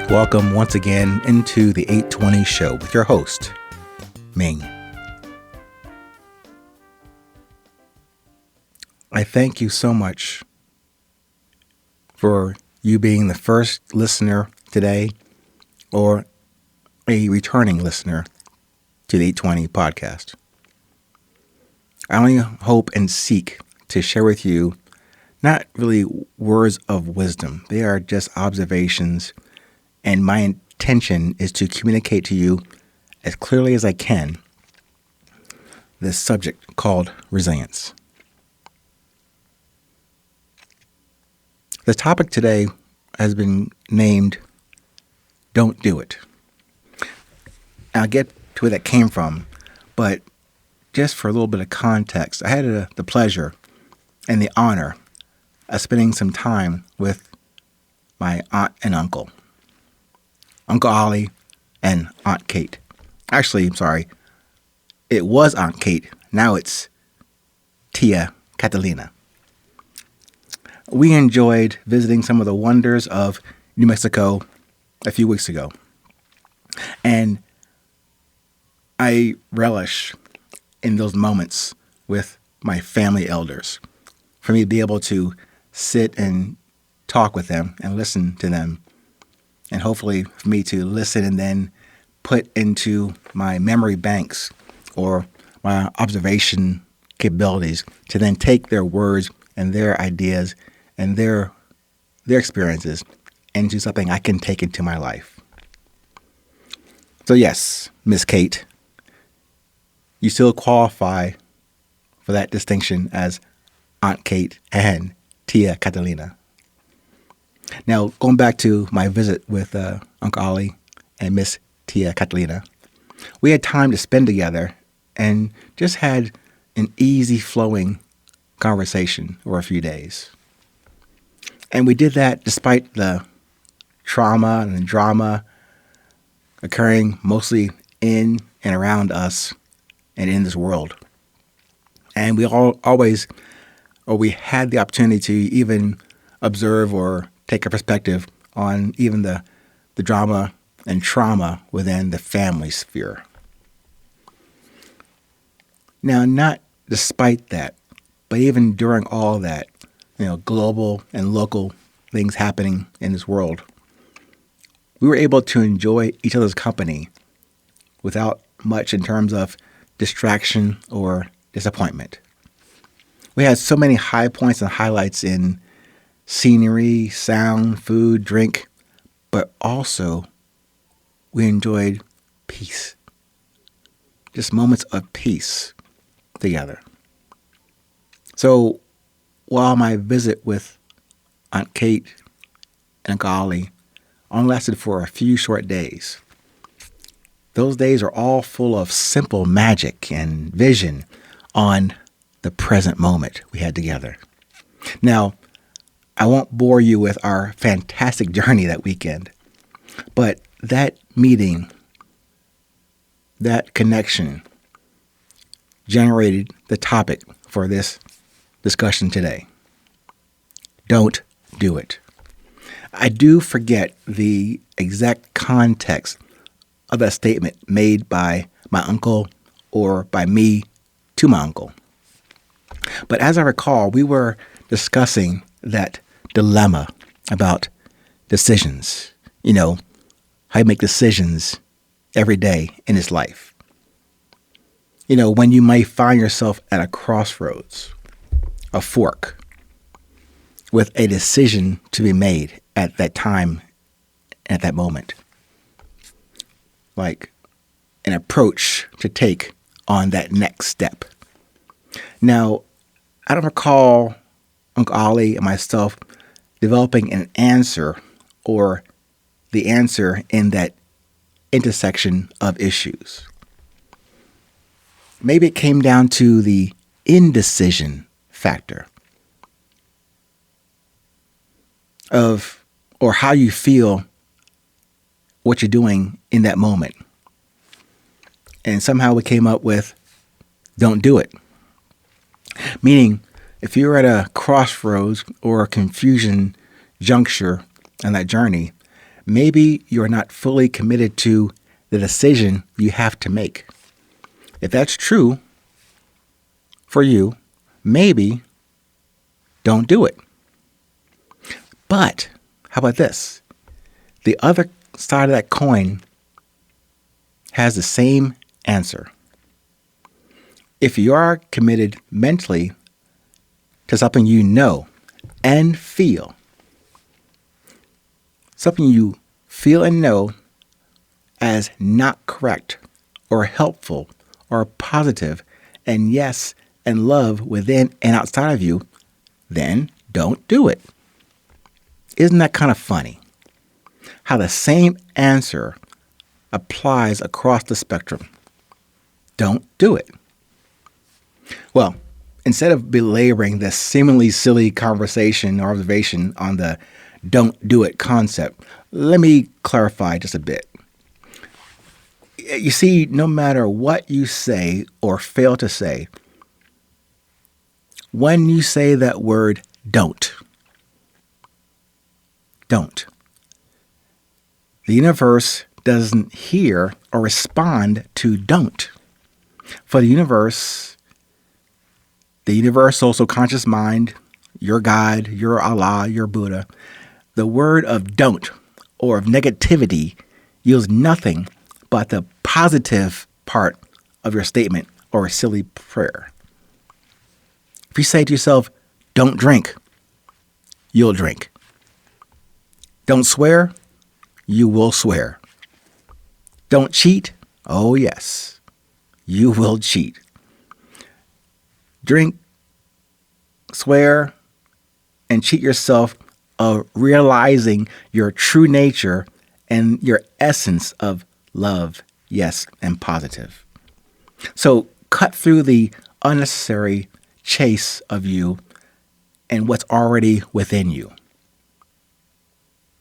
Welcome once again into the 820 show with your host, Ming. I thank you so much for you being the first listener today or a returning listener to the 820 podcast. I only hope and seek to share with you not really words of wisdom. They are just observations, and my intention is to communicate to you as clearly as I can this subject called resilience. The topic today has been named Don't Do It. I'll get to where that came from, but just for a little bit of context, I had the pleasure and the honor of spending some time with my aunt and uncle, Uncle Ollie and Aunt Kate. Actually, I'm sorry, it was Aunt Kate. Now it's Tia Catalina. We enjoyed visiting some of the wonders of New Mexico a few weeks ago. And I relish in those moments with my family elders, for me to be able to sit and talk with them and listen to them, and hopefully for me to listen and then put into my memory banks or my observation capabilities to then take their words and their ideas and their experiences into something I can take into my life. So yes, Miss Kate, you still qualify for that distinction as Aunt Kate and Tia Catalina. Now, going back to my visit with Uncle Ollie and Miss Tia Catalina, we had time to spend together and just had an easy flowing conversation over a few days. And we did that despite the trauma and the drama occurring mostly in and around us and in this world. And we we had the opportunity to even observe or take a perspective on even the drama and trauma within the family sphere. Now, not despite that, but even during all that, global and local things happening in this world, we were able to enjoy each other's company without much in terms of distraction or disappointment. We had so many high points and highlights in scenery, sound, food, drink, but also we enjoyed peace. Just moments of peace together. So while my visit with Aunt Kate and Uncle Ollie only lasted for a few short days, those days are all full of simple magic and vision on the present moment we had together. Now, I won't bore you with our fantastic journey that weekend, but that meeting, that connection, generated the topic for this discussion today. Don't do it. I do forget the exact context of that statement made by my uncle or by me to my uncle. But as I recall, we were discussing that dilemma about decisions. How you make decisions every day in his life. When you may find yourself at a crossroads, a fork, with a decision to be made at that time, at that moment. Like an approach to take on that next step. Now, I don't recall Uncle Ollie and myself developing an answer or the answer in that intersection of issues. Maybe it came down to the indecision factor of, or how you feel what you're doing in that moment. And somehow we came up with, don't do it. Meaning, if you're at a crossroads or a confusion juncture in that journey, maybe you're not fully committed to the decision you have to make. If that's true for you, maybe don't do it. But how about this? The other side of that coin has the same answer. If you are committed mentally to something you know and feel, something you feel and know as not correct or helpful or positive and yes and love within and outside of you, then don't do it. Isn't that kind of funny? How the same answer applies across the spectrum. Don't do it. Well, instead of belaboring this seemingly silly conversation or observation on the don't do it concept, let me clarify just a bit. You see, no matter what you say or fail to say, when you say that word don't, the universe doesn't hear or respond to don't. For the universe, the universal subconscious mind, your God, your Allah, your Buddha, the word of don't or of negativity yields nothing but the positive part of your statement or a silly prayer. If you say to yourself, don't drink, you'll drink. Don't swear, you will swear. Don't cheat, oh yes, you will cheat. Drink, swear, and cheat yourself of realizing your true nature and your essence of love, yes, and positive. So cut through the unnecessary chase of you and what's already within you.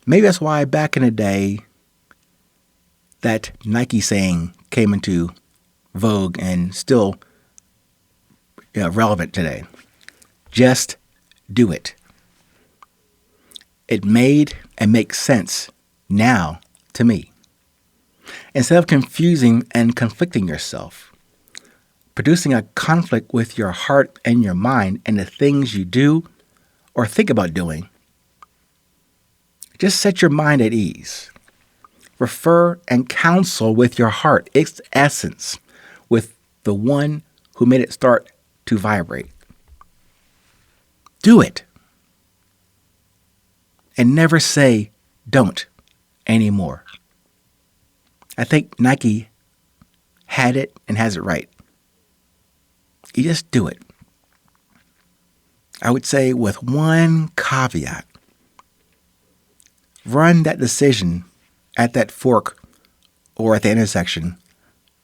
Maybe that's why back in the day, that Nike saying came into vogue and still relevant today. Just do it. It made and makes sense now to me. Instead of confusing and conflicting yourself, producing a conflict with your heart and your mind and the things you do or think about doing, just set your mind at ease. Refer and counsel with your heart, its essence, with the one who made it start to vibrate. Do it. And never say don't anymore. I think Nike had it and has it right. You just do it. I would say with one caveat. Run that decision at that fork or at the intersection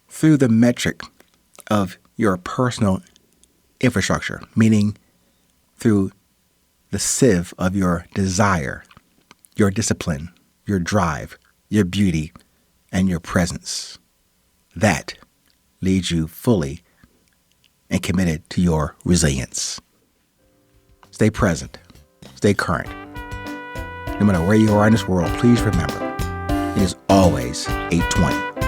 through the metric of your personal infrastructure, meaning through the sieve of your desire, your discipline, your drive, your beauty, and your presence. That leads you fully and committed to your resilience. Stay present. Stay current. No matter where you are in this world, please remember, it is always 8:20.